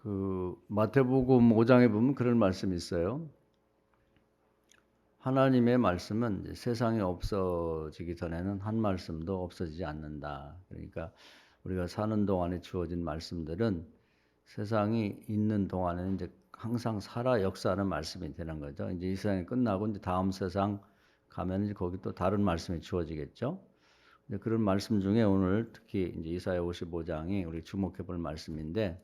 그 마태복음 5장에 보면 그런 말씀이 있어요. 하나님의 말씀은 이제 세상이 없어지기 전에는 한 말씀도 없어지지 않는다. 그러니까 우리가 사는 동안에 주어진 말씀들은 세상이 있는 동안에는 이제 항상 살아 역사하는 말씀이 되는 거죠. 이제 이 세상이 끝나고 이제 다음 세상 가면 이제 거기 또 다른 말씀이 주어지겠죠. 그런 말씀 중에 오늘 특히 이제 이사야 55장이 우리 주목해 볼 말씀인데,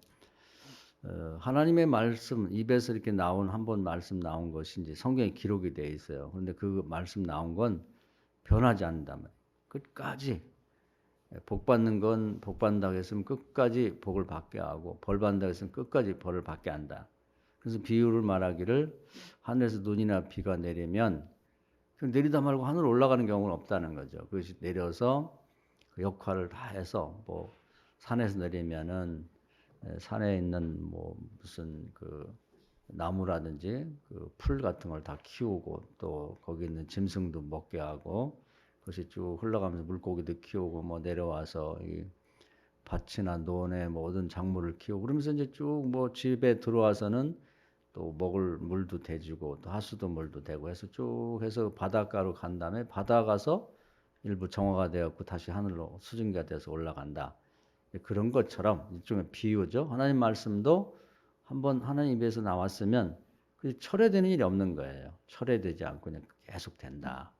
하나님의 말씀 입에서 이렇게 나온 한 번 말씀 나온 것이 이제 성경에 기록이 되어 있어요. 그런데 그 말씀 나온 건 변하지 않는다면 끝까지 복 받는 건 복 받는다고 했으면 끝까지 복을 받게 하고, 벌 받는다고 했으면 끝까지 벌을 받게 한다. 그래서 비유를 말하기를 하늘에서 눈이나 비가 내리면 내리다 말고 하늘 올라가는 경우는 없다는 거죠. 그것이 내려서 그 역할을 다 해서, 뭐 산에서 내리면은 산에 있는 뭐 무슨 그 나무라든지 그 풀 같은 걸 다 키우고, 또 거기 있는 짐승도 먹게 하고, 그것이 쭉 흘러가면서 물고기도 키우고, 뭐 내려와서 이 밭이나 논에 모든 작물을 키우고, 그러면서 이제 쭉 뭐 집에 들어와서는 또 먹을 물도 대주고, 또 하수도 물도 대고 해서 쭉 해서 바닷가로 간 다음에 바다 가서 일부 정화가 되었고 다시 하늘로 수증기가 돼서 올라간다. 그런 것처럼 일종의 비유죠. 하나님 말씀도 한번 하나님 입에서 나왔으면 철회되는 일이 없는 거예요. 철회되지 않고 그냥 계속 된다.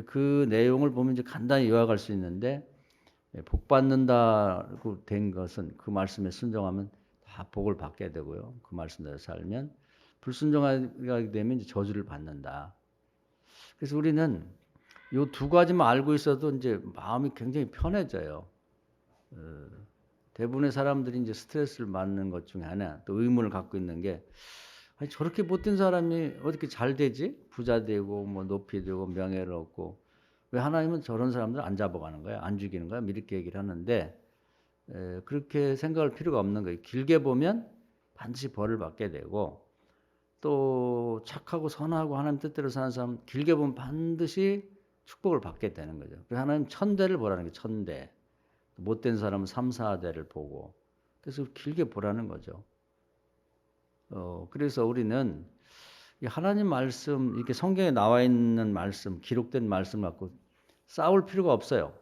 그 내용을 보면 이제 간단히 요약할 수 있는데, 복 받는다고 된 것은 그 말씀에 순종하면 다 복을 받게 되고요. 그 말씀대로 살면, 불순종하게 되면 이제 저주를 받는다. 그래서 우리는 이 두 가지만 알고 있어도 이제 마음이 굉장히 편해져요. 대부분의 사람들이 이제 스트레스를 받는 것 중에 하나, 또 의문을 갖고 있는 게, 아니 저렇게 못된 사람이 어떻게 잘 되지? 부자 되고 뭐 높이 되고 명예를 얻고, 왜 하나님은 저런 사람들 안 잡아가는 거야? 안 죽이는 거야? 이렇게 얘기를 하는데, 그렇게 생각할 필요가 없는 거예요. 길게 보면 반드시 벌을 받게 되고, 또 착하고 선하고 하나님 뜻대로 사는 사람 길게 보면 반드시 축복을 받게 되는 거죠. 그래서 하나님 천대를 보라는 게, 천대. 못된 사람은 3, 4대를 보고, 그래서 길게 보라는 거죠. 그래서 우리는 이 하나님 말씀, 이렇게 성경에 나와 있는 말씀, 기록된 말씀 갖고 싸울 필요가 없어요.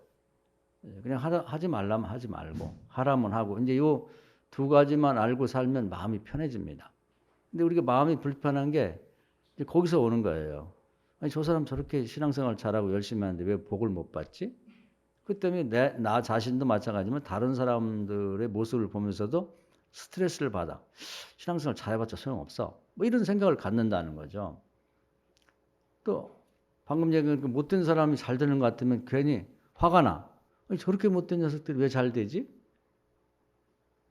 그냥 하지 말라면 하지 말고, 하라면 하고, 이제 요 두 가지만 알고 살면 마음이 편해집니다. 근데 우리가 마음이 불편한 게 이제 거기서 오는 거예요. 아니, 저 사람 저렇게 신앙생활 잘하고 열심히 하는데 왜 복을 못 받지? 그 때문에 나 자신도 마찬가지지만 다른 사람들의 모습을 보면서도 스트레스를 받아. 신앙생활 잘해봤자 소용없어. 뭐 이런 생각을 갖는다는 거죠. 또 방금 얘기한 그 못된 사람이 잘 되는 것 같으면 괜히 화가 나. 아니, 저렇게 못된 녀석들이 왜 잘 되지?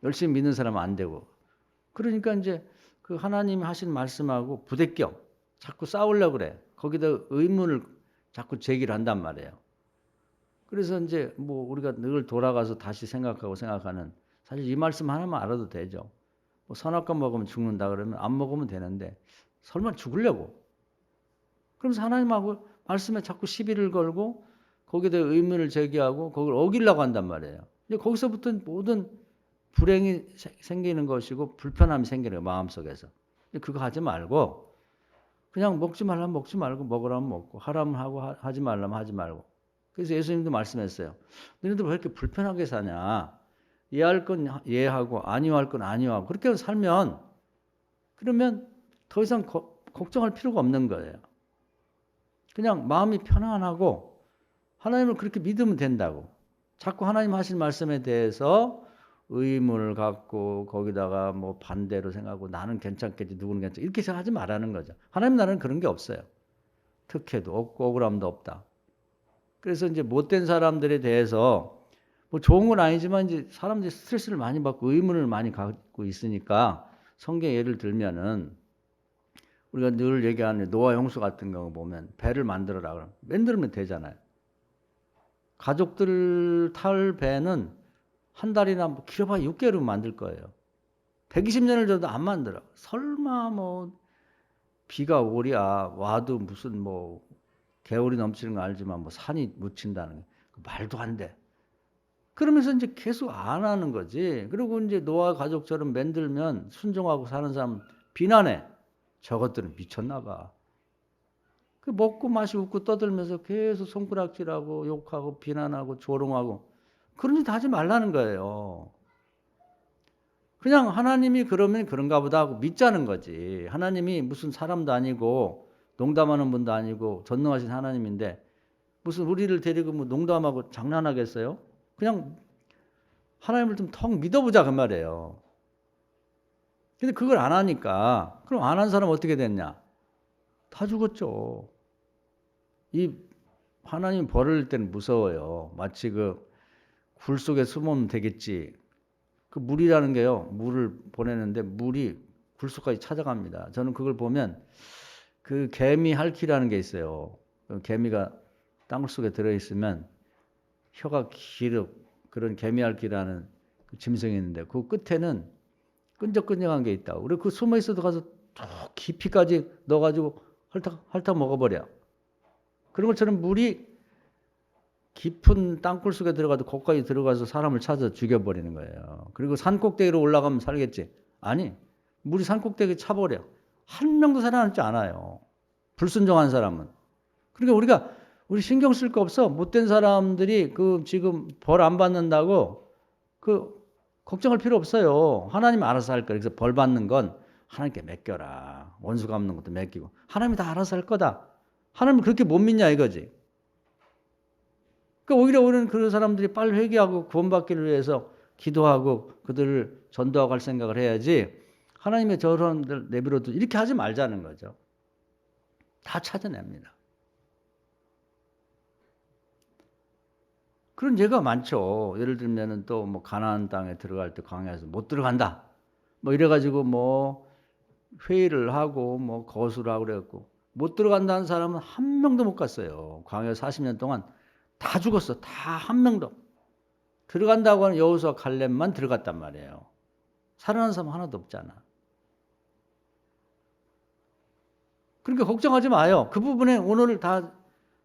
열심히 믿는 사람은 안 되고. 그러니까 이제 그 하나님이 하신 말씀하고 부대껴. 자꾸 싸우려고 그래. 거기다 의문을 자꾸 제기를 한단 말이에요. 그래서 이제 뭐 우리가 늘 돌아가서 다시 생각하는, 사실 이 말씀 하나만 알아도 되죠. 뭐 선악과 먹으면 죽는다 그러면 안 먹으면 되는데, 설마 죽으려고? 그러면서 하나님하고 말씀에 자꾸 시비를 걸고 거기에 대해 의문을 제기하고 그걸 어기려고 한단 말이에요. 이제 거기서부터 모든 불행이 생기는 것이고 불편함이 생기는 거예요, 마음속에서. 그거 하지 말고 그냥 먹지 말라면 먹지 말고, 먹으라면 먹고, 하라면 하고, 하지 말라면 하지 말고. 그래서 예수님도 말씀했어요. 너희들 왜 이렇게 불편하게 사냐? 이해할 건 이해하고 아니할 건 아니하고, 그렇게 살면, 그러면 더 이상 걱정할 필요가 없는 거예요. 그냥 마음이 편안하고 하나님을 그렇게 믿으면 된다고. 자꾸 하나님 하신 말씀에 대해서 의문을 갖고 거기다가 뭐 반대로 생각하고 나는 괜찮겠지 누구는 괜찮지 이렇게 생각하지 말라는 거죠. 하나님 나라는 그런 게 없어요. 특혜도 없고 억울함도 없다. 그래서 이제 못된 사람들에 대해서 뭐 좋은 건 아니지만 이제 사람들이 스트레스를 많이 받고 의문을 많이 갖고 있으니까, 성경 예를 들면은 우리가 늘 얘기하는 노아 홍수 같은 거 보면 배를 만들어라 그러면 만들면 되잖아요. 가족들 탈 배는 한 달이나 길어봐야 6개월은 만들 거예요. 120년을 줘도 안 만들어. 설마 뭐 비가 오랴 와도 무슨 뭐 개울이 넘치는 거 알지만 뭐 산이 묻힌다는 거 말도 안 돼. 그러면서 이제 계속 안 하는 거지. 그리고 이제 노아 가족처럼 만들면 순종하고 사는 사람 비난해. 저것들은 미쳤나 봐. 그 먹고 마시고 웃고 떠들면서 계속 손가락질하고 욕하고 비난하고 조롱하고 그런 짓 하지 말라는 거예요. 그냥 하나님이 그러면 그런가 보다 하고 믿자는 거지. 하나님이 무슨 사람도 아니고 농담하는 분도 아니고 전능하신 하나님인데 무슨 우리를 데리고 뭐 농담하고 장난하겠어요? 그냥 하나님을 좀 턱 믿어보자 그 말이에요. 근데 그걸 안 하니까 그럼 안 한 사람 어떻게 됐냐? 다 죽었죠. 이 하나님 벌을 때는 무서워요. 마치 그 굴 속에 숨으면 되겠지. 그 물이라는 게요. 물을 보내는데 물이 굴 속까지 찾아갑니다. 저는 그걸 보면 그 개미 핥기라는 게 있어요. 그 개미가 땅굴 속에 들어있으면 혀가 길어 그런 개미 핥기라는 그 짐승이 있는데 그 끝에는 끈적끈적한 게 있다고. 그리고 그 숨어 있어도 가서 쭉 깊이까지 넣어가지고 핥아 먹어버려. 그런 것처럼 물이 깊은 땅굴 속에 들어가도 거기까지 들어가서 사람을 찾아 죽여버리는 거예요. 그리고 산 꼭대기로 올라가면 살겠지? 아니, 물이 산 꼭대기에 차버려. 한 명도 살아남지 않아요. 불순종한 사람은. 그러니까 우리 신경 쓸 거 없어. 못된 사람들이 그 지금 벌 안 받는다고 그 걱정할 필요 없어요. 하나님 알아서 할 거예요. 그래서 벌 받는 건 하나님께 맡겨라. 원수 갚는 것도 맡기고. 하나님이 다 알아서 할 거다. 하나님을 그렇게 못 믿냐 이거지. 그러니까 오히려 우리는 그런 사람들이 빨리 회개하고 구원받기를 위해서 기도하고 그들을 전도하고 할 생각을 해야지 하나님의 저런 사람들 내버려도 이렇게 하지 말자는 거죠. 다 찾아냅니다. 그런 예가 많죠. 예를 들면은 또 뭐 가나안 땅에 들어갈 때 광야에서 못 들어간다. 뭐 이래가지고 뭐 회의를 하고 뭐 거수를 하고 그래갖고 못 들어간다는 사람은 한 명도 못 갔어요. 광야 40년 동안 다 죽었어. 다 한 명도. 들어간다고 하는 여호수아 갈렙만 들어갔단 말이에요. 살아난 사람 하나도 없잖아. 그러니까 걱정하지 마요. 그 부분에 오늘 다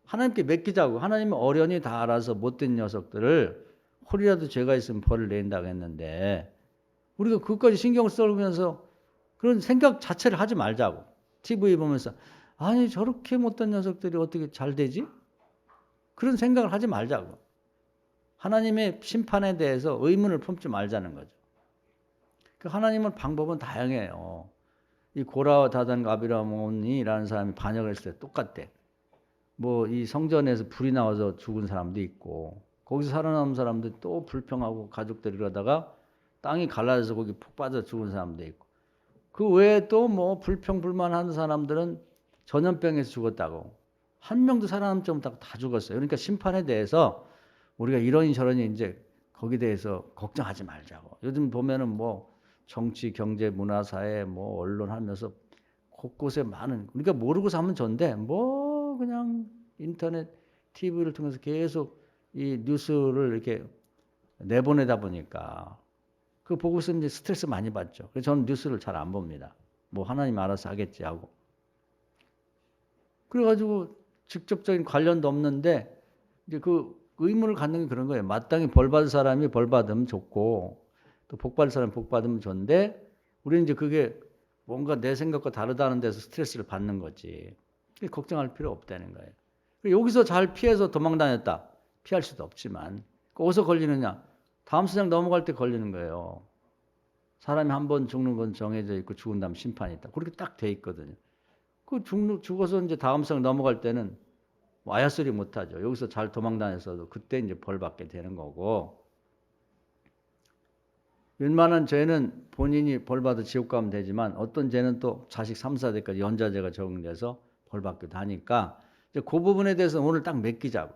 하나님께 맡기자고. 하나님은 어련히 다 알아서 못된 녀석들을 홀이라도 죄가 있으면 벌을 낸다고 했는데 우리가 그것까지 신경을 써면서 그런 생각 자체를 하지 말자고. TV 보면서 아니 저렇게 못된 녀석들이 어떻게 잘 되지? 그런 생각을 하지 말자고. 하나님의 심판에 대해서 의문을 품지 말자는 거죠. 하나님은 방법은 다양해요. 이 고라와 다단 아비라몬이라는 사람이 반역을 했을 때 똑같대. 뭐 이 성전에서 불이 나와서 죽은 사람도 있고 거기서 살아남은 사람들 또 불평하고 가족들이 그러다가 땅이 갈라져서 거기 푹 빠져 죽은 사람도 있고 그 외에 또 뭐 불평불만하는 사람들은 전염병에서 죽었다고 한 명도 살아남지 못하고 다 죽었어요. 그러니까 심판에 대해서 우리가 이러니 저러니 이제 거기에 대해서 걱정하지 말자고. 요즘 보면은 뭐 정치, 경제, 문화, 사회, 뭐 언론 하면서 곳곳에 많은 그러니까 모르고 사면 전데 뭐 그냥 인터넷, TV를 통해서 계속 이 뉴스를 이렇게 내보내다 보니까 그 보고서 이제 스트레스 많이 받죠. 그래서 저는 뉴스를 잘 안 봅니다. 뭐 하나님 알아서 하겠지 하고. 그래가지고 직접적인 관련도 없는데 이제 그 의문을 갖는 게 그런 거예요. 마땅히 벌 받을 사람이 벌 받으면 좋고 또 복 받을 사람이 복 받으면 좋은데 우리는 이제 그게 뭔가 내 생각과 다르다는 데서 스트레스를 받는 거지. 걱정할 필요 없다는 거예요. 여기서 잘 피해서 도망 다녔다. 피할 수도 없지만 어디서 걸리느냐. 다음 세상 넘어갈 때 걸리는 거예요. 사람이 한 번 죽는 건 정해져 있고 죽은 다음 심판이 있다. 그렇게 딱 돼 있거든요. 그 죽어서 이제 다음 세상 넘어갈 때는 와야소리 못하죠. 여기서 잘 도망 다녔어도 그때 이제 벌 받게 되는 거고 웬만한 죄는 본인이 벌 받아 지옥 가면 되지만 어떤 죄는 또 자식 3, 4대까지 연좌죄가 적용돼서 벌 받기도 하니까 이제 그 부분에 대해서 오늘 딱 맡기자고.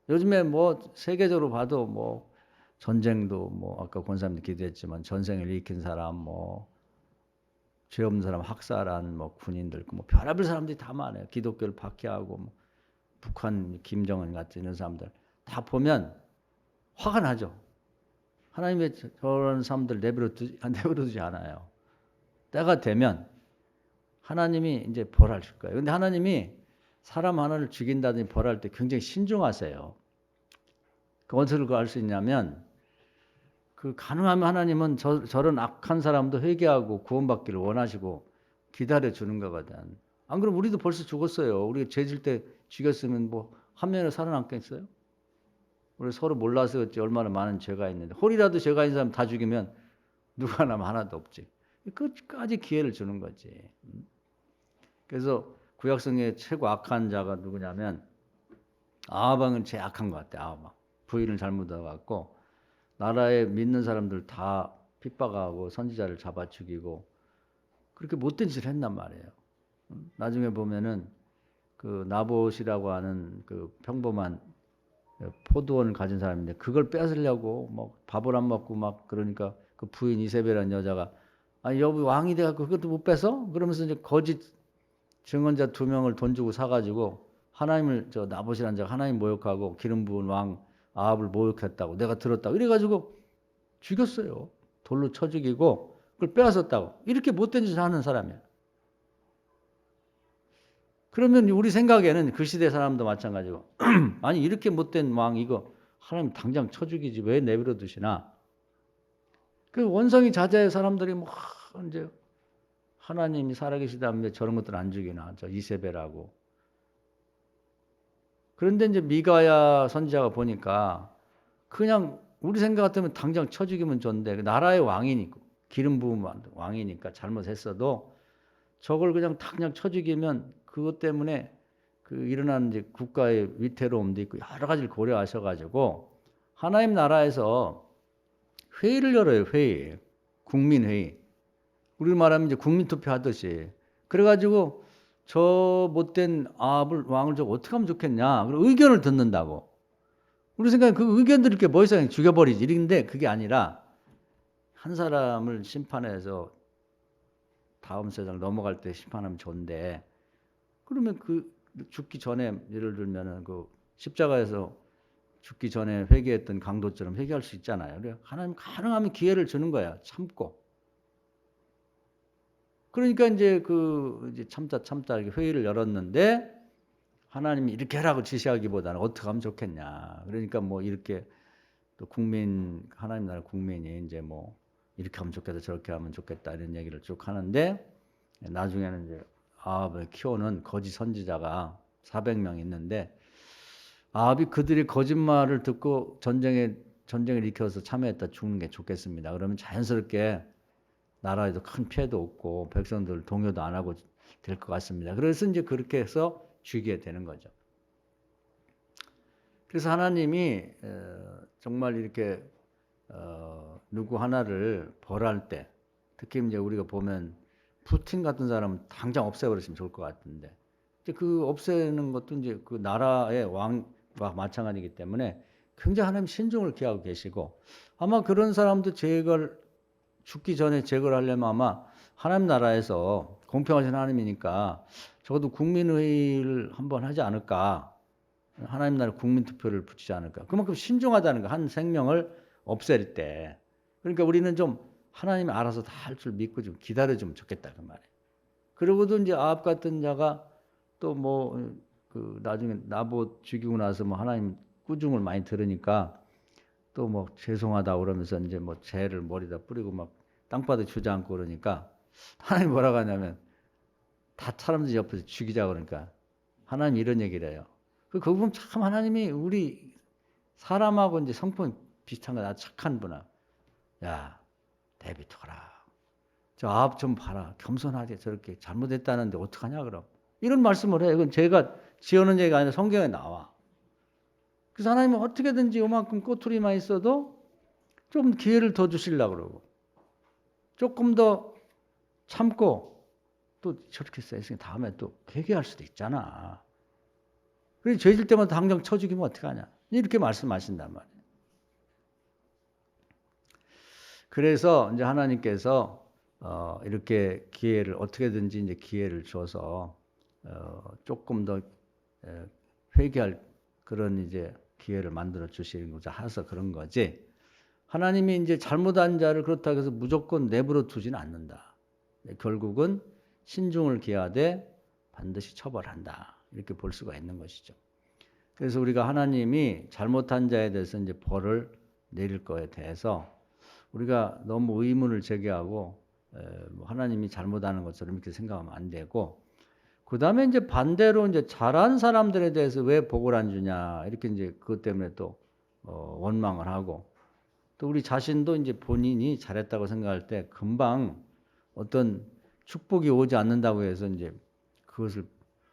요즘에 뭐 세계적으로 봐도 뭐 전쟁도 뭐 아까 권사님도 기도했지만 전쟁을 일으킨 사람 뭐 죄 없는 사람 학살한 뭐 군인들 뭐 별의별 사람들이 다 많아요. 기독교를 박해하고 뭐 북한 김정은 같은 이런 사람들 다 보면 화가 나죠. 하나님의 저런 사람들 내버려두지 않아요. 때가 되면 하나님이 이제 벌하실 거예요. 근데 하나님이 사람 하나를 죽인다든지 벌할 때 굉장히 신중하세요. 어디서 그걸 알 수 있냐면 그 가능하면 하나님은 저런 악한 사람도 회개하고 구원받기를 원하시고 기다려 주는 거거든. 안 그러면 우리도 벌써 죽었어요. 우리가 죄질 때 죽였으면 뭐 한 명이라도 살아남겠어요? 우리 서로 몰라서 그렇지 얼마나 많은 죄가 있는데 홀이라도 죄가 있는 사람 다 죽이면 누가 남아 하나도 없지. 끝까지 기회를 주는 거지. 그래서 구약성의 최고 악한 자가 누구냐면 아합왕은 제일 악한 것 같아. 아합왕. 부인을 잘못 얻어갖고 나라에 믿는 사람들 다 핍박하고 선지자를 잡아 죽이고 그렇게 못된 짓을 했단 말이에요. 나중에 보면은 그 나봇이라고 하는 그 평범한 포도원을 가진 사람인데 그걸 뺏으려고 뭐 밥을 안 먹고 막 그러니까 그 부인 이세벨이라는 여자가 아니 여보 왕이 돼갖고 그것도 못 뺏어? 그러면서 이제 거짓 증언자 2명을 돈 주고 사가지고 하나님을 저 나봇이라는 자가 하나님 모욕하고 기름 부은 왕 아합을 모욕했다고 내가 들었다고 이래가지고 죽였어요. 돌로 쳐 죽이고 그걸 빼앗았다고. 이렇게 못된 짓을 하는 사람이야. 그러면 우리 생각에는 그 시대 사람도 마찬가지고 아니 이렇게 못된 왕 이거 하나님 당장 쳐 죽이지 왜 내버려 두시나. 그 원성이 자자의 사람들이 뭐 이제 하나님이 살아계시다면 저런 것들 안 죽이나 저 이세벨하고. 그런데 이제 미가야 선지자가 보니까 그냥 우리 생각 같으면 당장 쳐 죽이면 좋은데 나라의 왕이니까 기름 부은 왕이니까 잘못했어도 저걸 그냥 당장 쳐 죽이면 그것 때문에 그 일어나는 이제 국가의 위태로움도 있고 여러 가지를 고려하셔가지고 하나님 나라에서 회의를 열어요. 회의. 국민회의. 우리 말하면 이제 국민투표 하듯이. 그래가지고 저 못된 아합을 왕을 저거 어떻게 하면 좋겠냐. 그리고 의견을 듣는다고. 우리 생각에 그 의견들이 이렇게 멋있어 죽여버리지. 이런데 그게 아니라 한 사람을 심판해서 다음 세상 넘어갈 때 심판하면 좋은데 그러면 그 죽기 전에 예를 들면은 그 십자가에서 죽기 전에 회개했던 강도처럼 회개할 수 있잖아요. 그래 하나님 가능하면 기회를 주는 거야. 참고. 그러니까 이제 이제 참다 이렇게 회의를 열었는데 하나님이 이렇게 하라고 지시하기보다는 어떻게 하면 좋겠냐. 그러니까 뭐 이렇게 또 하나님 나라 국민이 이제 뭐 이렇게 하면 좋겠다 저렇게 하면 좋겠다 이런 얘기를 쭉 하는데 나중에는 이제 아합을 키우는 거짓 선지자가 400명 있는데 아합이 그들이 거짓말을 듣고 전쟁을 일으켜서 참여했다 죽는 게 좋겠습니다. 그러면 자연스럽게 나라에도 큰 피해도 없고 백성들 동요도 안 하고 될 것 같습니다. 그래서 이제 그렇게 해서 죽이게 되는 거죠. 그래서 하나님이 정말 이렇게 누구 하나를 벌할 때 특히 이제 우리가 보면 푸틴 같은 사람은 당장 없애버렸으면 좋을 것 같은데 이제 그 없애는 것도 이제 그 나라의 왕과 마찬가지이기 때문에 굉장히 하나님 신중을 기하고 계시고 아마 그런 사람도 죽기 전에 제거를 하려면 아마 하나님 나라에서 공평하신 하나님이니까 적어도 국민회의를 한번 하지 않을까. 하나님 나라 국민투표를 붙이지 않을까. 그만큼 신중하다는 거. 한 생명을 없앨 때. 그러니까 우리는 좀 하나님이 알아서 다 할 줄 믿고 좀 기다려주면 좋겠다 그 말이에요. 그러고도 이제 아합 같은 자가 또 뭐 그 나중에 나봇 죽이고 나서 뭐 하나님 꾸중을 많이 들으니까 또 뭐 죄송하다 그러면서 이제 뭐 죄를 머리다 뿌리고 막 땅바닥에 주저앉고 그러니까 하나님 뭐라고 하냐면 다 사람들이 옆에서 죽이자 그러니까 하나님 이런 얘기를 해요. 그 보면 참 하나님이 우리 사람하고 이제 성품이 비슷한 거야. 착한 분아. 야, 데비토라. 저 아합 좀 봐라. 겸손하게 저렇게 잘못했다는데 어떡하냐 그럼. 이런 말씀을 해요. 이건 제가 지어놓은 얘기가 아니라 성경에 나와. 그래서 하나님은 어떻게든지 요만큼 꼬투리만 있어도 좀 기회를 더 주시려고 그러고 조금 더 참고 또 저렇게 써있으니 다음에 또 회개할 수도 있잖아. 그래서 죄질 때마다 당장 쳐 죽이면 어떡하냐. 이렇게 말씀하신단 말이에요. 그래서 이제 하나님께서 이렇게 기회를 어떻게든지 이제 기회를 줘서 조금 더 회개할 그런 이제 기회를 만들어 주시고자 해서 그런 거지. 하나님이 이제 잘못한 자를 그렇다고 해서 무조건 내버려 두지는 않는다. 결국은 신중을 기하되 반드시 처벌한다. 이렇게 볼 수가 있는 것이죠. 그래서 우리가 하나님이 잘못한 자에 대해서 이제 벌을 내릴 거에 대해서 우리가 너무 의문을 제기하고 뭐 하나님이 잘못하는 것처럼 이렇게 생각하면 안 되고, 그 다음에 이제 반대로 이제 잘한 사람들에 대해서 왜 복을 안 주냐 이렇게 이제 그것 때문에 또 원망을 하고, 또 우리 자신도 이제 본인이 잘했다고 생각할 때 금방 어떤 축복이 오지 않는다고 해서 이제 그것을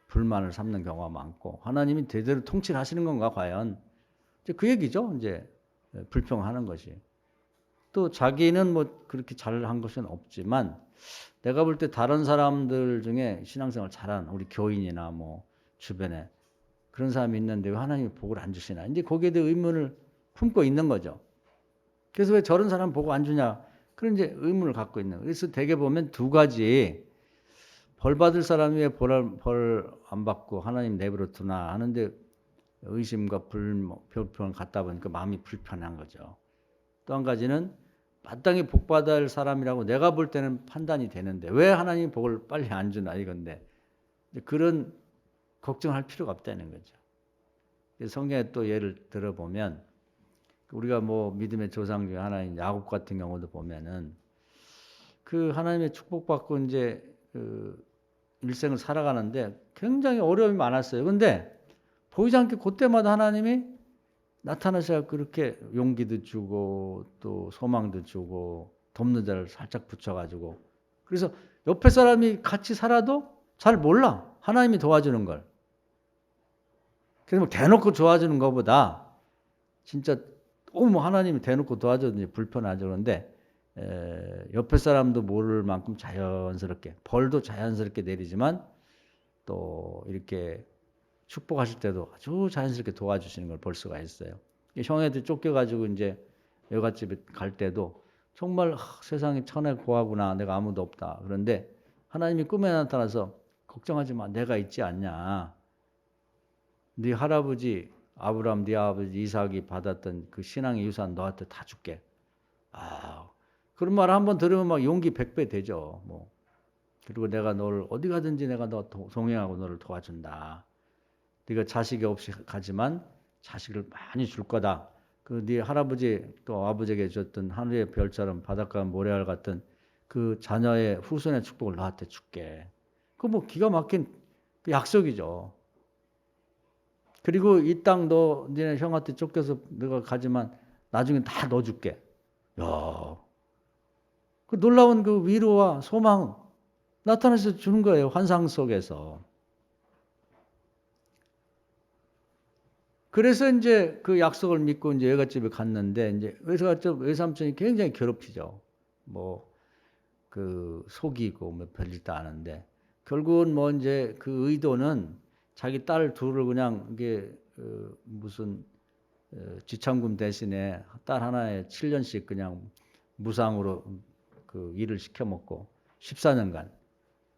불만을 삼는 경우가 많고, 하나님이 제대로 통치를 하시는 건가 과연, 이제 그 얘기죠. 이제 불평하는 것이. 또 자기는 뭐 그렇게 잘한 것은 없지만 내가 볼 때 다른 사람들 중에 신앙생활 잘한 우리 교인이나 뭐 주변에 그런 사람이 있는데 왜 하나님이 복을 안 주시나, 이제 거기에 대해 의문을 품고 있는 거죠. 그래서 왜 저런 사람 복 안 주냐, 그런 이제 의문을 갖고 있는 거예요. 그래서 대개 보면 두 가지, 벌 받을 사람이 왜 벌 안 받고 하나님 내버려 두나 하는데 의심과 불평을 갖다 보니까 마음이 불편한 거죠. 또 한 가지는 마땅히 복 받아야 할 사람이라고 내가 볼 때는 판단이 되는데 왜 하나님이 복을 빨리 안 주나 이건데, 그런 걱정할 필요가 없다는 거죠. 성경에 또 예를 들어보면 우리가 뭐 믿음의 조상 중에 하나인 야곱 같은 경우도 보면은 그 하나님의 축복받고 이제 그 일생을 살아가는데 굉장히 어려움이 많았어요. 근데 보이지 않게 그때마다 하나님이 나타나셔서 그렇게 용기도 주고 또 소망도 주고 돕는 자를 살짝 붙여가지고, 그래서 옆에 사람이 같이 살아도 잘 몰라 하나님이 도와주는 걸. 그래서 뭐 대놓고 도와주는 것보다 진짜 너무 하나님이 대놓고 도와줘도 불편하죠. 그런데 옆에 사람도 모를 만큼 자연스럽게, 벌도 자연스럽게 내리지만 또 이렇게 축복하실 때도 아주 자연스럽게 도와주시는 걸 볼 수가 있어요. 형애들 쫓겨가지고 이제 여갓집에 갈 때도 정말 세상에 천하 고하구나, 내가 아무도 없다. 그런데 하나님이 꿈에 나타나서 걱정하지 마, 내가 있지 않냐. 네 할아버지 아브라함, 네 아버지 이삭이 받았던 그 신앙의 유산 너한테 다 줄게. 그런 말 한번 들으면 막 용기 100배 되죠. 뭐. 그리고 내가 너를 어디 가든지 내가 너 동행하고 너를 도와준다. 네가 자식이 없이 가지만 자식을 많이 줄 거다. 그 네 할아버지 또 아버지에게 줬던 하늘의 별처럼 바닷가 모래알 같은 그 자녀의 후손의 축복을 너한테 줄게. 그 뭐 기가 막힌 그 약속이죠. 그리고 이 땅 너 니네 형한테 쫓겨서 너가 가지만 나중에 다 넣어줄게. 야, 그 놀라운 그 위로와 소망 나타나서 주는 거예요. 환상 속에서. 그래서 이제 그 약속을 믿고 이제 여갓집에 갔는데 이제 외삼촌이 굉장히 괴롭히죠. 뭐 그 속이고 뭐 별짓도 아는데 결국은 뭐 이제 그 의도는 자기 딸 둘을 그냥 이게 무슨 지참금 대신에 딸 하나에 7년씩 그냥 무상으로 그 일을 시켜먹고 14년간.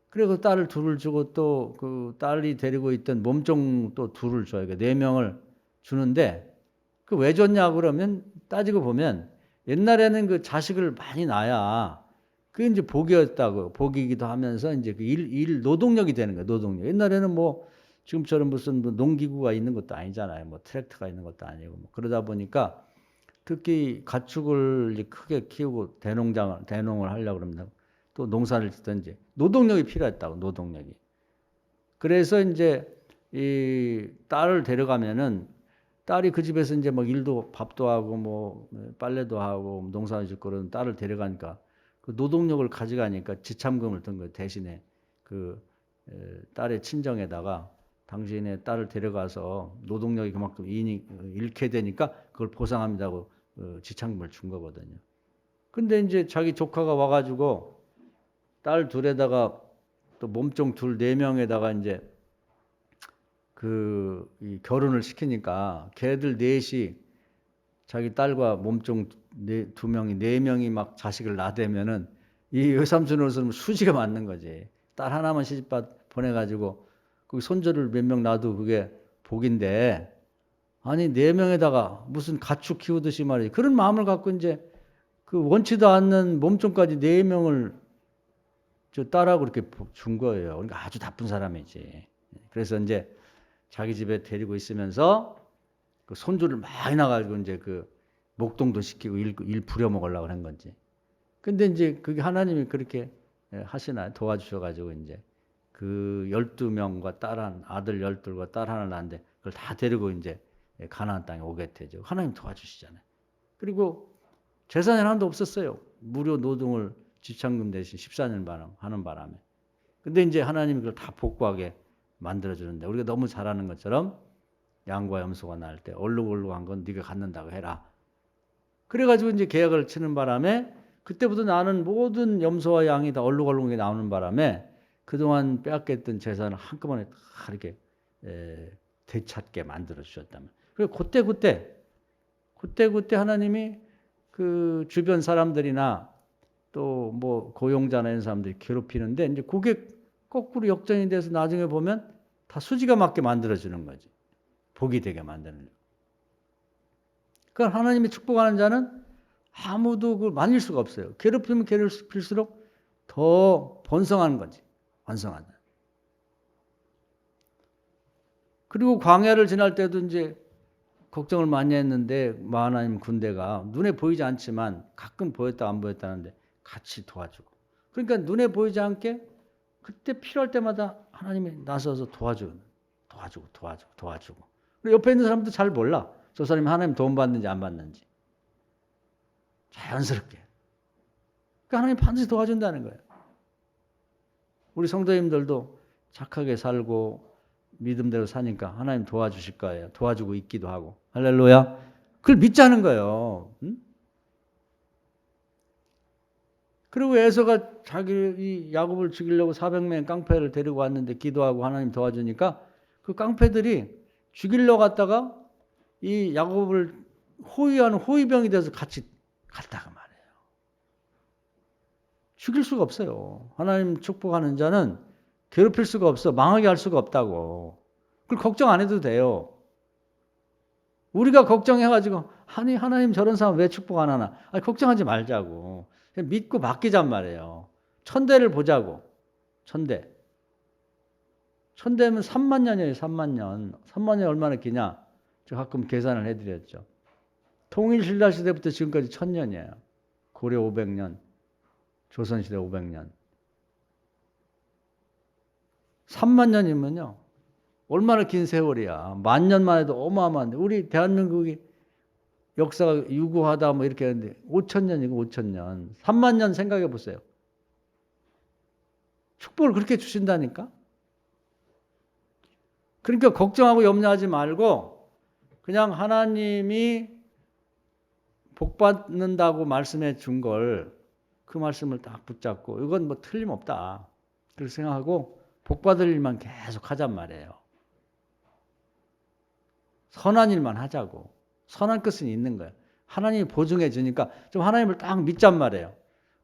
그리고 딸을 둘을 주고 또 그 딸이 데리고 있던 몸종 또 둘을 줘요. 그러니까 4명을 주는데 그 왜 줬냐 그러면 따지고 보면 옛날에는 그 자식을 많이 낳아야 그게 이제 복이었다고, 복이기도 하면서 이제 그 일 노동력이 되는 거예요. 노동력. 옛날에는 뭐 지금처럼 무슨 뭐 농기구가 있는 것도 아니잖아요. 뭐 트랙터가 있는 것도 아니고 뭐 그러다 보니까 특히 가축을 크게 키우고 대농을 하려고 그러면 또 농사를 짓든지 노동력이 필요했다고, 노동력이. 그래서 이제 이 딸을 데려가면은 딸이 그 집에서 이제 막 일도 밥도 하고 뭐 빨래도 하고 농사를 짓고 그런 딸을 데려가니까 그 노동력을 가져가니까 지참금을 든 거예요. 대신에 그 딸의 친정에다가 당신의 딸을 데려가서 노동력이 그만큼 잃게 되니까 그걸 보상합니다고 지참금을 준 거거든요. 근데 이제 자기 조카가 와가지고 딸 둘에다가 또 몸종 둘 4명에다가 이제 이 결혼을 시키니까 걔들 넷이 자기 딸과 몸종 2명이 4명이 막 자식을 낳으면은 이 외삼촌으로서는 수지가 맞는 거지. 딸 하나만 시집 보내가지고 그 손주를 몇 명 낳아도 그게 복인데, 아니 4명에다가 무슨 가축 키우듯이 말이지. 그런 마음을 갖고 이제 그 원치도 않는 몸종까지 4명을 저 딸하고 이렇게 준 거예요. 그러니까 아주 나쁜 사람이지. 그래서 이제 자기 집에 데리고 있으면서 그 손주를 많이 나가지고 이제 그 목동도 시키고 일 부려먹으려고 한 건지. 근데 이제 그게 하나님이 그렇게 하시나요? 도와주셔가지고 이제 그 12명과 아들 12과 딸 하나 낳는데 그걸 다 데리고 이제 가나안 땅에 오게 되죠. 하나님 도와주시잖아요. 그리고 재산이 하나도 없었어요. 무료 노동을 지참금 대신 14년 하는 바람에. 근데 이제 하나님이 그걸 다 복구하게 만들어주는데 우리가 너무 잘하는 것처럼 양과 염소가 낳을 때 얼룩얼룩한 건 네가 갖는다고 해라. 그래가지고 이제 계약을 치는 바람에 그때부터 나는 모든 염소와 양이 다 얼룩얼룩하게 나오는 바람에 그동안 빼앗겼던 재산을 한꺼번에 다 이렇게 되찾게 만들어 주셨다면. 그리고 그때 하나님이 그 주변 사람들이나 또 뭐 고용자나 이런 사람들이 괴롭히는데 이제 그게 거꾸로 역전이 돼서 나중에 보면 다 수지가 맞게 만들어 주는 거지. 복이 되게 만드는 거예요. 그러니까 하나님이 축복하는 자는 아무도 그걸 만질 수가 없어요. 괴롭히면 괴롭힐수록 더 번성하는 거지. 번성한다. 그리고 광야를 지날 때도 이제 걱정을 많이 했는데 하나님 군대가 눈에 보이지 않지만 가끔 보였다 안 보였다는데 같이 도와주고. 그러니까 눈에 보이지 않게 그때 필요할 때마다 하나님이 나서서 도와주고. 그리고 옆에 있는 사람도 잘 몰라. 저 사람이 하나님 도움 받는지 안 받는지. 자연스럽게. 그러니까 하나님 반드시 도와준다는 거예요. 우리 성도님들도 착하게 살고 믿음대로 사니까 하나님 도와주실 거예요. 도와주고 있기도 하고. 할렐루야. 그걸 믿자는 거예요. 응? 그리고 에서가 이 야곱을 죽이려고 400명의 깡패를 데리고 왔는데 기도하고 하나님 도와주니까 그 깡패들이 죽이려고 갔다가 이 야곱을 호위하는 호위병이 돼서 같이 갔다가 말이에요. 죽일 수가 없어요. 하나님 축복하는 자는 괴롭힐 수가 없어. 망하게 할 수가 없다고. 그걸 걱정 안 해도 돼요. 우리가 걱정해가지고 아니 하나님 저런 사람 왜 축복 안 하나. 아니, 걱정하지 말자고. 그냥 믿고 맡기잔 말이에요. 천대를 보자고. 천대면 3만 년이에요. 3만 년. 3만 년이 얼마나 기냐. 저 가끔 계산을 해드렸죠. 통일신라 시대부터 지금까지 1000년이에요. 고려 500년. 조선시대 500년. 3만 년이면요. 얼마나 긴 세월이야. 10,000년만 해도 어마어마한데. 우리 대한민국이 역사가 유구하다 뭐 이렇게 하는데 5,000년이고 5,000년. 3만 년 생각해 보세요. 축복을 그렇게 주신다니까? 그러니까 걱정하고 염려하지 말고 그냥 하나님이 복 받는다고 말씀해 준 걸 그 말씀을 딱 붙잡고 이건 뭐 틀림없다. 그렇게 생각하고 복 받을 일만 계속 하잔 말이에요. 선한 일만 하자고. 선한 끝은 있는 거예요. 하나님이 보증해 주니까 좀 하나님을 딱 믿잔 말이에요.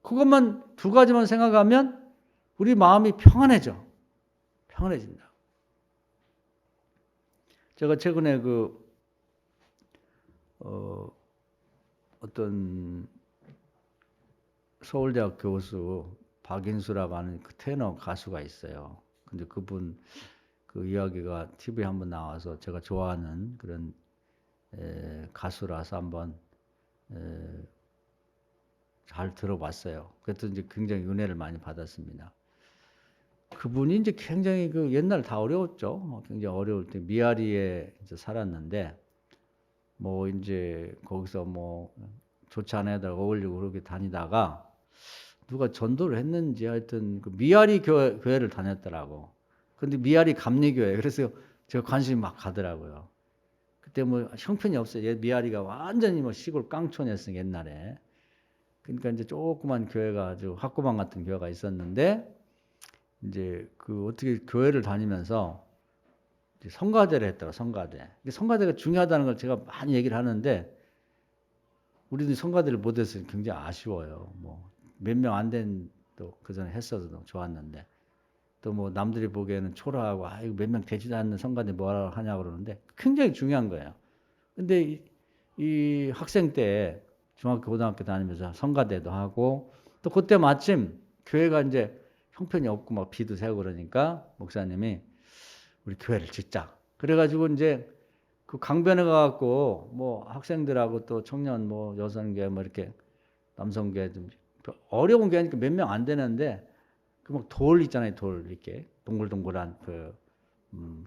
그것만 두 가지만 생각하면 우리 마음이 평안해져. 평안해진다. 제가 최근에 어떤 서울대학 교수 박인수라고 하는 그 테너 가수가 있어요. 근데 그분 그 이야기가 TV에 한번 나와서 제가 좋아하는 그런 가수라서 한번 잘 들어봤어요. 그래서 이제 굉장히 은혜를 많이 받았습니다. 그분이 이제 굉장히 그 옛날 다 어려웠죠. 굉장히 어려울 때 미아리에 이제 살았는데 뭐 이제 거기서 뭐 좋지 않은 애들 어울리고 그렇게 다니다가 누가 전도를 했는지 하여튼 그 미아리 교회를 다녔더라고. 근데 미아리 감리교회. 그래서 제가 관심이 막 가더라고요. 그때 뭐 형편이 없어요. 미아리가 완전히 뭐 시골 깡촌이었어요, 옛날에. 그러니까 이제 조그만 교회가 아주 학구방 같은 교회가 있었는데 이제 그 어떻게 교회를 다니면서 이제 성가대를 했더라, 성가대. 성가대가 중요하다는 걸 제가 많이 얘기를 하는데 우리도 성가대를 못해서 굉장히 아쉬워요. 뭐 몇 명 안 된 또 그 전에 했어도 좋았는데 또 뭐 남들이 보기에는 초라하고 이거 몇 명 되지도 않는 성가대 뭐하러 하냐고 그러는데 굉장히 중요한 거예요. 근데 이 학생 때 중학교 고등학교 다니면서 성가대도 하고 또 그때 마침 교회가 이제 형편이 없고 막 비도 새고 그러니까 목사님이 우리 교회를 짓자. 그래가지고 이제 그 강변에 가갖고 뭐 학생들하고 또 청년 뭐 여성계 뭐 이렇게 남성계 좀 어려운 게 아니까 몇 명 안 되는데 그 막 돌 있잖아요. 돌 이렇게 동글동글한 그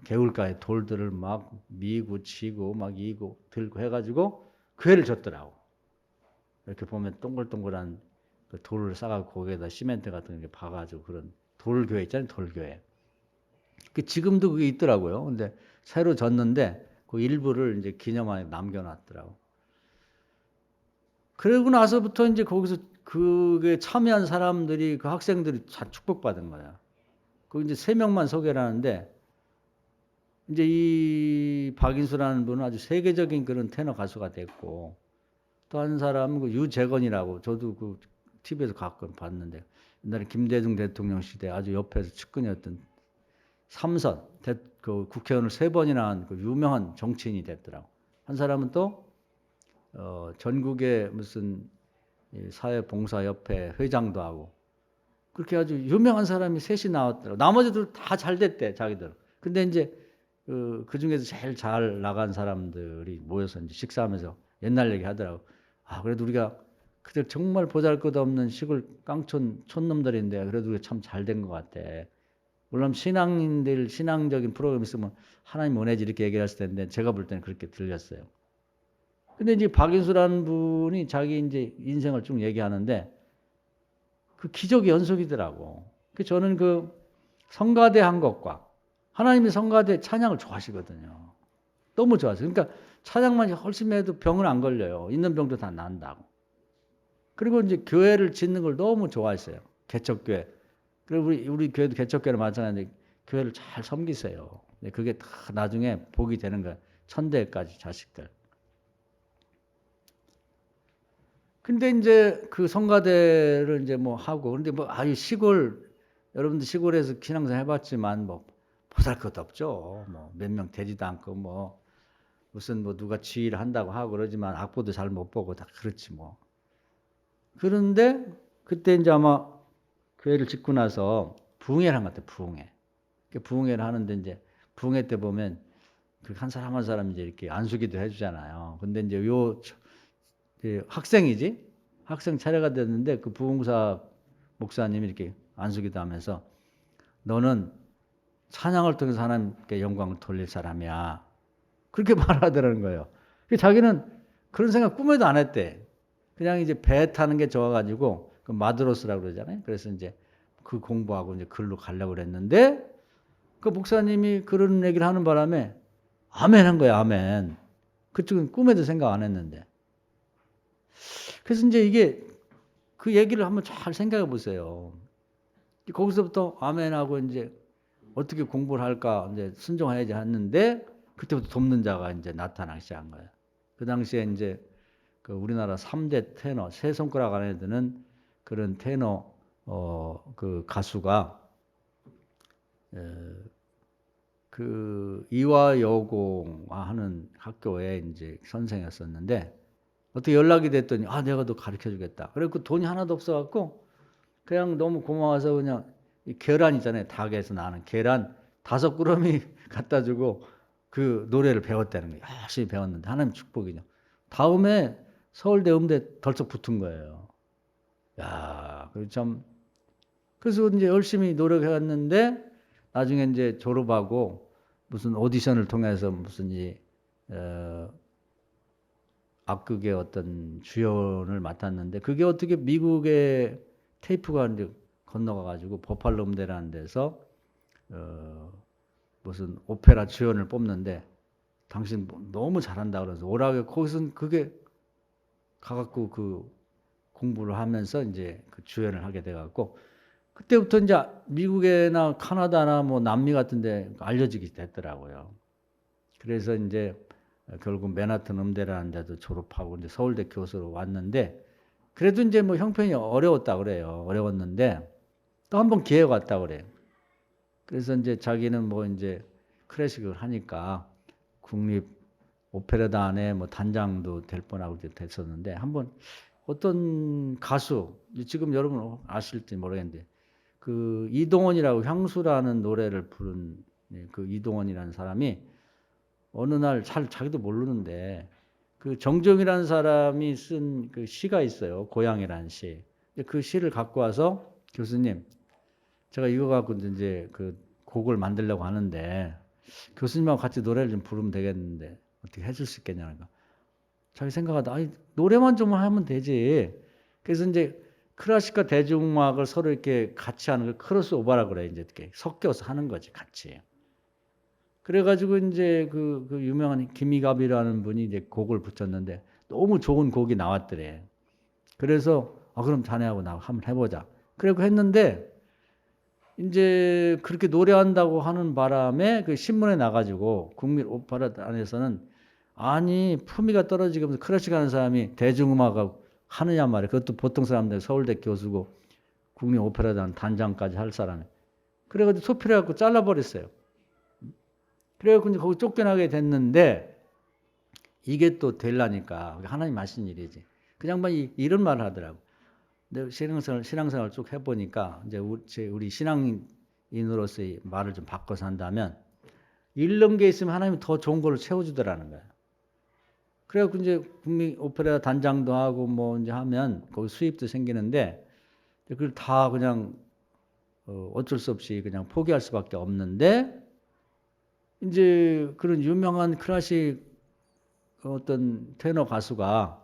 개울가에 돌들을 막 미고 치고 막 이고 들고 해가지고 교회를 줬더라고. 이렇게 보면 동글동글한 그 돌을 싸가지고 거기에다 시멘트 같은 게 박아가지고 그런 돌교회 있잖아요. 돌교회. 그 지금도 그게 있더라고요. 근데 새로 졌는데 그 일부를 이제 기념하에 남겨놨더라고. 그러고 나서부터 이제 거기서 그게 참여한 사람들이 그 학생들이 다 축복받은 거야. 그 이제 3명만 소개를 하는데 이제 이 박인수라는 분은 아주 세계적인 그런 테너 가수가 됐고 또 한 사람은 그 유재건이라고 저도 그 TV에서 가끔 봤는데 옛날에 김대중 대통령 시대 아주 옆에서 측근이었던 삼선 그 국회의원을 3번이나 한 그 유명한 정치인이 됐더라고. 한 사람은 또 전국의 무슨 사회봉사협회 회장도 하고 그렇게 아주 유명한 사람이 셋이 나왔더라고. 나머지들 다 잘 됐대 자기들. 근데 이제 그 중에서 제일 잘 나간 사람들이 모여서 이제 식사하면서 옛날 얘기 하더라고. 아 그래도 우리가 그때 정말 보잘것없는 시골 깡촌 촌놈들인데 그래도 우리가 참 잘 된 것 같아. 물론 신앙인들 신앙적인 프로그램 있으면 하나님 원해지 이렇게 얘기를 했을 텐데 제가 볼 때는 그렇게 들렸어요. 근데 이제 박인수라는 분이 자기 이제 인생을 쭉 얘기하는데 그 기적이 연속이더라고. 그 저는 그 성가대 한 것과 하나님이 성가대 찬양을 좋아하시거든요. 너무 좋아하세요. 그러니까 찬양만 열심히 해도 병은 안 걸려요. 있는 병도 다 난다고. 그리고 이제 교회를 짓는 걸 너무 좋아했어요. 개척교회. 그리고 우리 교회도 개척교회를 마찬가지인데 교회를 잘 섬기세요. 그게 다 나중에 복이 되는 거예요. 천대까지 자식들. 근데 이제 그 성가대를 이제 뭐 하고 그런데 뭐 아유 시골 여러분들 시골에서 신앙생활 해봤지만 뭐 보잘 것도 없죠. 뭐 몇 명 되지도 않고 뭐 무슨 뭐 누가 지휘를 한다고 하고 그러지만 악보도 잘 못 보고 다 그렇지 뭐. 그런데 그때 이제 아마 교회를 짓고 나서 부흥회를 한 것 같아요. 부흥회. 부흥회를 하는데 이제 부흥회 때 보면 그 한 사람 한 사람 이제 이렇게 안수기도 해주잖아요. 근데 이제 학생이지? 학생 차례가 됐는데 그 부흥사 목사님이 이렇게 안수기도 하면서 너는 찬양을 통해서 하나님께 영광을 돌릴 사람이야. 그렇게 말하더라는 거예요. 자기는 그런 생각 꿈에도 안 했대. 그냥 이제 배 타는 게 좋아가지고 그 마드로스라고 그러잖아요. 그래서 이제 그 공부하고 이제 글로 가려고 그랬는데 그 목사님이 그런 얘기를 하는 바람에 아멘 한 거야. 아멘. 그쪽은 꿈에도 생각 안 했는데. 그래서 이제 이게 그 얘기를 한번 잘 생각해 보세요. 거기서부터 아멘하고 이제 어떻게 공부를 할까 이제 순종해야지 했는데 그때부터 돕는 자가 이제 나타나기 시작한 거예요. 그 당시에 이제 그 우리나라 3대 테너 세 손가락 안에 드는 그런 테너 그 가수가 그 이화여공 하는 학교에 이제 선생이었었는데 어떻게 연락이 됐더니 아 내가 너 가르쳐 주겠다. 그리고 그 돈이 하나도 없어갖고 그냥 너무 고마워서 그냥 이 계란 있잖아요. 닭에서 나는 계란 5꾸러미 갖다 주고 그 노래를 배웠다는 거예요. 열심히 배웠는데 하나님 축복이죠. 다음에 서울대 음대 덜썩 붙은 거예요. 야, 참 그래서 이제 열심히 노력해왔는데 나중에 이제 졸업하고 무슨 오디션을 통해서 무슨 악극의 어떤 주연을 맡았는데 그게 어떻게 미국의 테이프가 이제 건너가가지고 버팔로 음대라는 데서 무슨 오페라 주연을 뽑는데 당신 너무 잘한다 그래서 오라고 거기서 그게 가갖고 그 공부를 하면서 이제 그 주연을 하게 돼갖고 그때부터 이제 미국이나 카나다나 뭐 남미 같은데 알려지게 됐더라고요. 그래서 이제 결국 맨하튼 음대라는 데도 졸업하고 이제 서울대 교수로 왔는데 그래도 이제 뭐 형편이 어려웠다 그래요. 어려웠는데 또 한 번 기회가 왔다 그래요. 그래서 이제 자기는 뭐 이제 클래식을 하니까 국립 오페라단에 뭐 단장도 될 뻔하고 됐었는데 한번 어떤 가수 지금 여러분 아실지 모르겠는데 그 이동원이라고 향수라는 노래를 부른 그 이동원이라는 사람이 어느 날 잘 자기도 모르는데 그 정정이라는 사람이 쓴 그 시가 있어요. 고향이라는 시. 그 시를 갖고 와서 교수님, 제가 이거 갖고 이제 그 곡을 만들려고 하는데 교수님하고 같이 노래를 좀 부르면 되겠는데 어떻게 해줄 수 있겠냐니까. 자기 생각하다, 아니, 노래만 좀 하면 되지. 그래서 이제 클래식과 대중음악을 서로 이렇게 같이 하는 걸 크로스 오버라 그래. 이제 이렇게 섞여서 하는 거지, 같이. 그래가지고 이제 그 유명한 김희갑이라는 분이 이제 곡을 붙였는데 너무 좋은 곡이 나왔더래. 그래서 그럼 자네하고 나 한번 해보자. 그래고 했는데 이제 그렇게 노래한다고 하는 바람에 그 신문에 나가지고 국민 오페라단에서는 아니 품위가 떨어지면서 클래식 하는 사람이 대중음악하고 하느냐 말이야. 그것도 보통 사람들 서울대 교수고 국민 오페라단 단장까지 할 사람이. 그래가지고 소필해갖고 잘라버렸어요. 그래갖고 이제 거기 쫓겨나게 됐는데 이게 또 되려니까 하나님 하신 일이지. 그 양반이 이런 말을 하더라고. 근데 신앙생활 쭉 해보니까 이제 우리 신앙인으로서의 말을 좀 바꿔서 한다면 잃는 게 있으면 하나님이 더 좋은 걸로 채워주더라는 거예요. 그래갖고 이제 국민 오페라 단장도 하고 뭐 이제 하면 거기 수입도 생기는데 그걸 다 그냥 어쩔 수 없이 그냥 포기할 수밖에 없는데 이제 그런 유명한 클래식 어떤 테너 가수가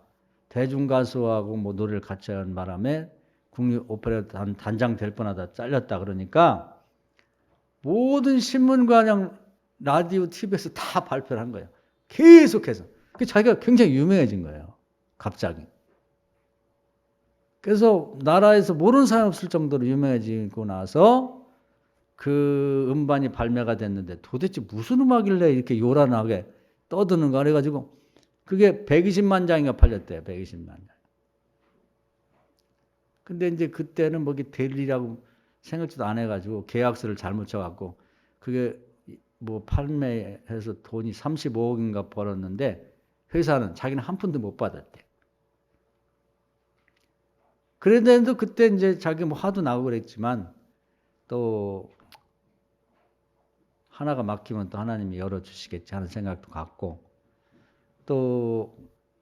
대중 가수하고 뭐 노래를 같이 하는 바람에 국립 오페라 단장 될 뻔하다 잘렸다 그러니까 모든 신문과 그냥 라디오, TV에서 다 발표를 한 거예요. 계속해서. 그 자기가 굉장히 유명해진 거예요. 갑자기. 그래서 나라에서 모르는 사람이 없을 정도로 유명해지고 나서 그 음반이 발매가 됐는데 도대체 무슨 음악일래 이렇게 요란하게 떠드는가 그래가지고 그게 120만 장인가 팔렸대요. 120만 장. 근데 이제 그때는 뭐 될 일이라고 생각지도 안 해가지고 계약서를 잘못 쳐갖고 그게 뭐 판매해서 돈이 35억인가 벌었는데 회사는 자기는 한 푼도 못 받았대. 그런데도 그때 이제 자기 뭐 화도 나고 그랬지만 또 하나가 막히면 또 하나님이 열어주시겠지 하는 생각도 갖고 또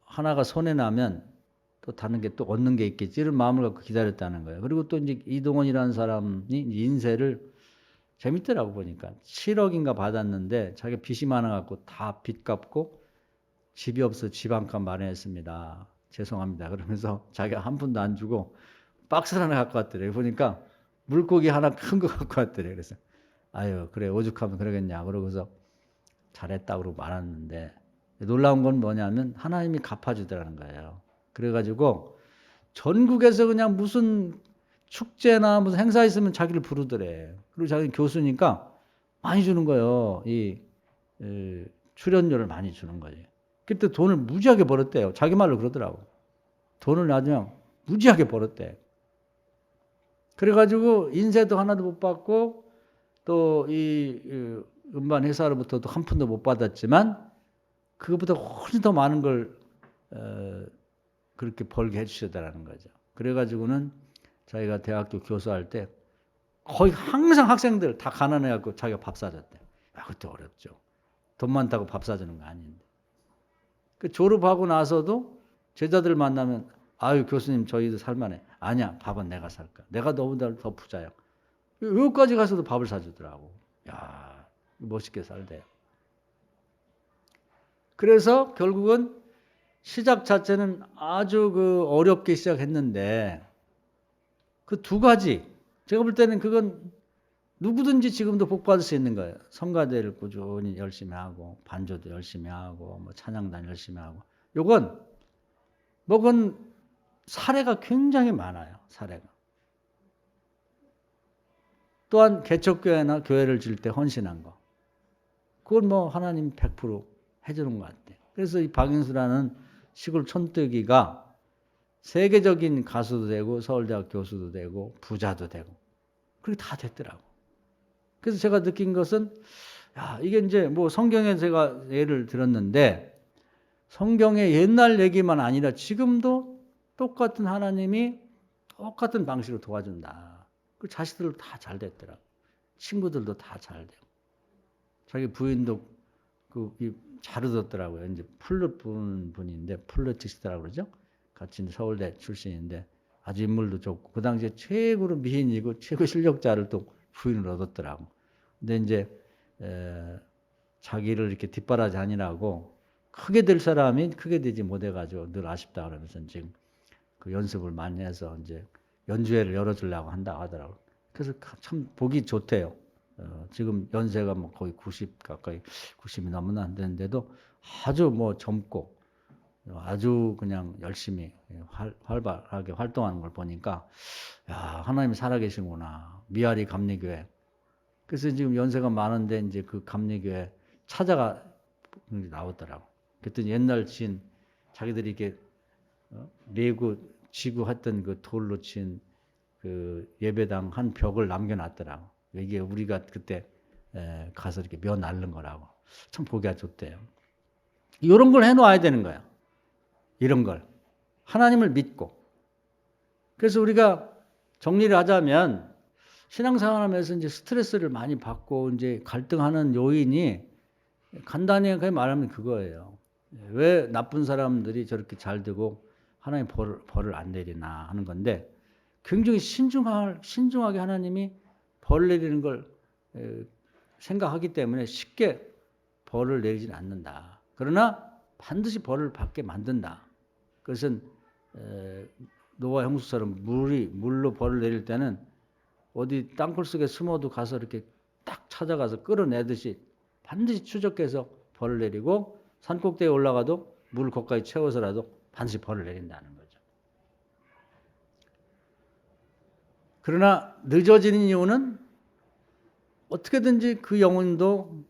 하나가 손해 나면 또 다른 게 또 얻는 게 있겠지 이런 마음을 갖고 기다렸다는 거예요. 그리고 또 이제 이동원이라는 사람이 인쇄를 재밌더라고 보니까 7억인가 받았는데 자기가 빚이 많아갖고 다 빚 갚고 집이 없어 집 한 칸 마련했습니다. 죄송합니다. 그러면서 자기가 한 푼도 안 주고 박스를 하나 갖고 왔더래요. 보니까 물고기 하나 큰 거 갖고 왔더래요. 그래서 아유 그래 오죽하면 그러겠냐 그러고서 잘했다 그러고 말았는데 놀라운 건 뭐냐면 하나님이 갚아주더라는 거예요. 그래가지고 전국에서 그냥 무슨 축제나 무슨 행사 있으면 자기를 부르더래. 그리고 자기는 교수니까 많이 주는 거예요. 출연료를 많이 주는 거지. 그때 돈을 무지하게 벌었대요. 자기 말로 그러더라고. 돈을 나중에 무지하게 벌었대. 그래가지고 인쇄도 하나도 못 받고 또 이 음반 회사로부터도 한 푼도 못 받았지만 그것보다 훨씬 더 많은 걸 그렇게 벌게 해주셨다는 거죠. 그래가지고는 자기가 대학교 교수할 때 거의 항상 학생들 다 가난해갖고 자기가 밥 사줬대. 그것도 어렵죠. 돈 많다고 밥 사주는 거 아닌데. 그 졸업하고 나서도 제자들 만나면 아유 교수님 저희도 살만해. 아니야 밥은 내가 살까. 내가 너보다 더 부자야. 여기까지 가서도 밥을 사주더라고. 야 멋있게 살대요. 그래서 결국은 시작 자체는 아주 그 어렵게 시작했는데 그 두 가지 제가 볼 때는 그건 누구든지 지금도 복 받을 수 있는 거예요. 성가대를 꾸준히 열심히 하고 반조도 열심히 하고 뭐 찬양단 열심히 하고 요건 뭐건 사례가 굉장히 많아요. 사례가. 또한 개척교회나 교회를 질 때 헌신한 거. 그건 뭐 하나님 100% 해주는 것 같아요. 그래서 이 박인수라는 시골 촌뜨기가 세계적인 가수도 되고 서울대학 교수도 되고 부자도 되고 그렇게 다 됐더라고. 그래서 제가 느낀 것은 야, 이게 이제 뭐 성경에 제가 예를 들었는데 성경의 옛날 얘기만 아니라 지금도 똑같은 하나님이 똑같은 방식으로 도와준다. 그 자식들도 다 잘 됐더라고. 친구들도 다 잘 되고 자기 부인도 잘 얻었더라고요. 이제 플룻 부는 분인데 플루티스트라고 그러죠. 같이 서울대 출신인데 아주 인물도 좋고 그 당시에 최고로 미인이고 최고 실력자를 또 부인을 얻었더라고. 근데 이제 자기를 이렇게 뒷바라지 하느라고 크게 될 사람이 크게 되지 못해가지고 늘 아쉽다 그러면서 지금 그 연습을 많이 해서 이제 연주회를 열어주려고 한다고 하더라고요. 그래서 참 보기 좋대요. 지금 연세가 뭐 거의 90 가까이 90이 넘으나 안 되는데도 아주 뭐 젊고 아주 그냥 열심히 활발하게 활동하는 걸 보니까 야, 하나님이 살아계시구나. 미아리 감리교회. 그래서 지금 연세가 많은데 이제 그 감리교회 찾아가 나오더라고. 그랬더니 옛날 친 자기들이 이렇게 내구 지구 했던 그 돌로 친 그 예배당 한 벽을 남겨놨더라고. 이게 우리가 그때 가서 이렇게 며 날른 거라고. 참 보기가 좋대요. 이런 걸 해놓아야 되는 거야. 이런 걸. 하나님을 믿고. 그래서 우리가 정리를 하자면 신앙생활하면서 이제 스트레스를 많이 받고 이제 갈등하는 요인이 간단히 말하면 그거예요. 왜 나쁜 사람들이 저렇게 잘 되고 하나님 벌을 안 내리나 하는 건데 굉장히 신중하게 하나님이 벌 내리는 걸 생각하기 때문에 쉽게 벌을 내리지는 않는다. 그러나 반드시 벌을 받게 만든다. 그것은 노아 형수처럼 물로 벌을 내릴 때는 어디 땅굴 속에 숨어도 가서 이렇게 딱 찾아가서 끌어내듯이 반드시 추적해서 벌을 내리고 산꼭대기에 올라가도 물 거기까지 채워서라도 반드시 벌을 내린다는 거죠. 그러나 늦어지는 이유는 어떻게든지 그 영혼도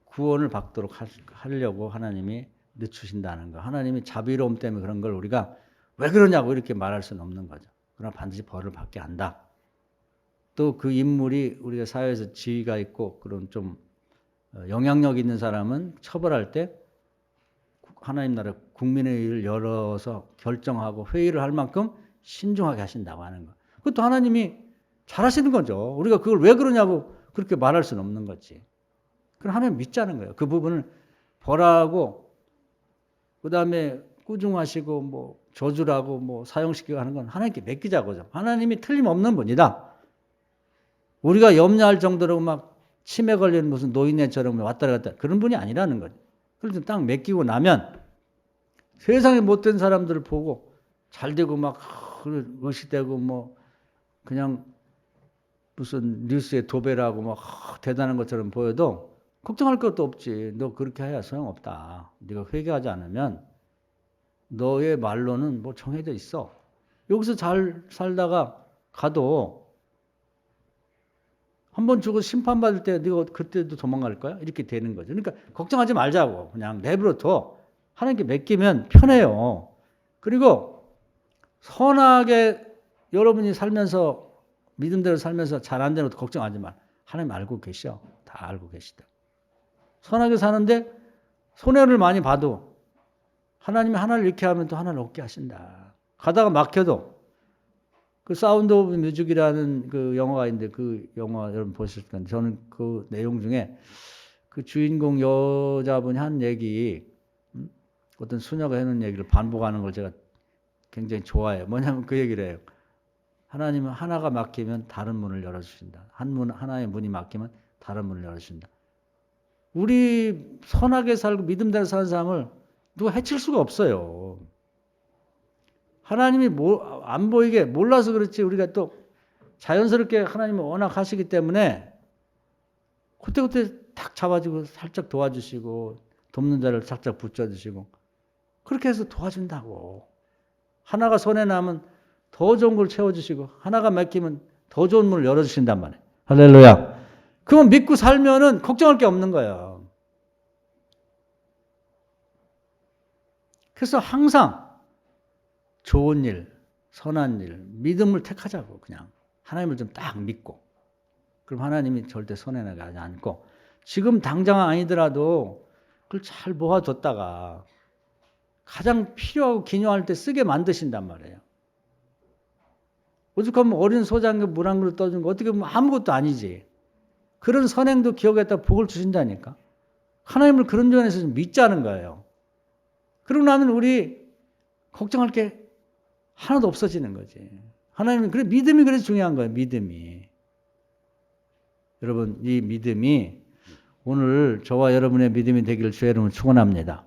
구원을 받도록 하려고 하나님이 늦추신다는 거. 하나님이 자비로움 때문에 그런 걸 우리가 왜 그러냐고 이렇게 말할 수는 없는 거죠. 그러나 반드시 벌을 받게 한다. 또 그 인물이 우리가 사회에서 지위가 있고 그런 좀 영향력 있는 사람은 처벌할 때 하나님 나라 국민의 일을 열어서 결정하고 회의를 할 만큼 신중하게 하신다고 하는 거. 그것도 하나님이 잘하시는 거죠. 우리가 그걸 왜 그러냐고 그렇게 말할 수는 없는 거지. 그럼 하나님 믿자는 거예요. 그 부분을 벌하고 그 다음에 꾸중하시고 뭐 저주라고 뭐 사형시키고 하는 건 하나님께 맡기자고죠. 하나님이 틀림없는 분이다. 우리가 염려할 정도로 막 치매 걸리는 무슨 노인네처럼 왔다 갔다 그런 분이 아니라는 거죠. 그래서 딱 맡기고 나면 세상에 못된 사람들을 보고 잘 되고 막 멋있대고 뭐 그냥 무슨 뉴스에 도배라고 막 대단한 것처럼 보여도 걱정할 것도 없지. 너 그렇게 해야 소용없다. 네가 회개하지 않으면 너의 말로는 뭐 정해져 있어. 여기서 잘 살다가 가도 한번 죽어 심판받을 때 네가 그때도 도망갈 거야? 이렇게 되는 거죠. 그러니까 걱정하지 말자고. 그냥 내버려 둬. 하나님께 맡기면 편해요. 그리고 선하게 여러분이 살면서 믿음대로 살면서 잘 안 되는 것도 걱정하지 마. 하나님 알고 계셔. 다 알고 계시다. 선하게 사는데 손해를 많이 봐도 하나님이 하나를 이렇게 하면 또 하나를 얻게 하신다. 가다가 막혀도 그 사운드 오브 뮤직이라는 그 영화가 있는데 그 영화 여러분 보셨을 건데 저는 그 내용 중에 그 주인공 여자분이 한 얘기 어떤 수녀가 해놓은 얘기를 반복하는 걸 제가 굉장히 좋아해요. 뭐냐면 그 얘기를 해요. 하나님은 하나가 막히면 다른 문을 열어주신다. 하나의 문이 막히면 다른 문을 열어주신다. 우리 선하게 살고 믿음대로 사는 사람을 누가 해칠 수가 없어요. 하나님이 안 보이게 몰라서 그렇지 우리가 또 자연스럽게 하나님을 워낙 하시기 때문에 그때그때 탁 잡아주고 살짝 도와주시고 돕는 자를 살짝 붙여주시고 그렇게 해서 도와준다고. 하나가 손에 나면 더 좋은 걸 채워주시고 하나가 막히면 더 좋은 문을 열어주신단 말이에요. 할렐루야. 그건 믿고 살면은 걱정할 게 없는 거예요. 그래서 항상 좋은 일, 선한 일, 믿음을 택하자고 그냥 하나님을 좀 딱 믿고 그럼 하나님이 절대 손해나게 하지 않고 지금 당장 아니더라도 그걸 잘 모아뒀다가 가장 필요하고 기념할 때 쓰게 만드신단 말이에요. 오죽하면 어린 소장에 물 한 그릇 떠준 거 어떻게 보면 아무것도 아니지. 그런 선행도 기억했다 복을 주신다니까. 하나님을 그런 면에서 좀 믿자는 거예요. 그러고 나면 우리 걱정할 게 하나도 없어지는 거지. 하나님은 그래 믿음이 그래서 중요한 거예요. 믿음이. 여러분 이 믿음이 오늘 저와 여러분의 믿음이 되기를 주의 이름으로 축원합니다.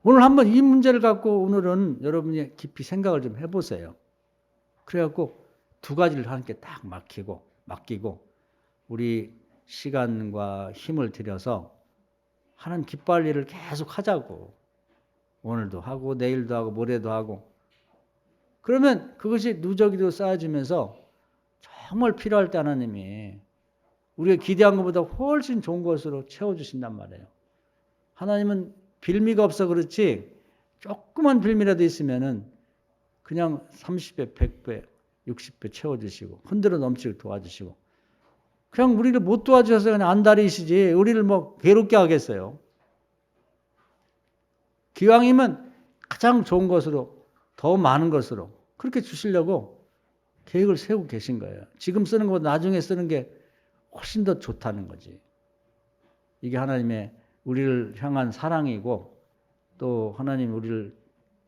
오늘 한번 이 문제를 갖고 오늘은 여러분이 깊이 생각을 좀 해보세요. 그래갖고 두 가지를 하나님께 딱 맡기고 우리 시간과 힘을 들여서 하나님 기뻐할 일을 계속 하자고. 오늘도 하고 내일도 하고 모레도 하고. 그러면 그것이 누적이도 쌓여지면서 정말 필요할 때 하나님이 우리가 기대한 것보다 훨씬 좋은 것으로 채워주신단 말이에요. 하나님은 빌미가 없어 그렇지 조그만 빌미라도 있으면은 그냥 30배, 100배, 60배 채워주시고 흔들어 넘치게 도와주시고 그냥 우리를 못 도와주셔서 그냥 안달이시지 우리를 뭐 괴롭게 하겠어요. 기왕이면 가장 좋은 것으로 더 많은 것으로 그렇게 주시려고 계획을 세우고 계신 거예요. 지금 쓰는 것보다 나중에 쓰는 게 훨씬 더 좋다는 거지. 이게 하나님의 우리를 향한 사랑이고 또 하나님 우리를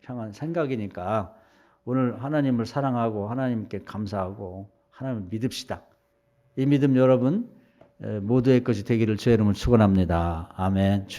향한 생각이니까 오늘 하나님을 사랑하고 하나님께 감사하고 하나님을 믿읍시다. 이 믿음 여러분 모두의 것이 되기를 주의 이름으로 축원합니다. 아멘.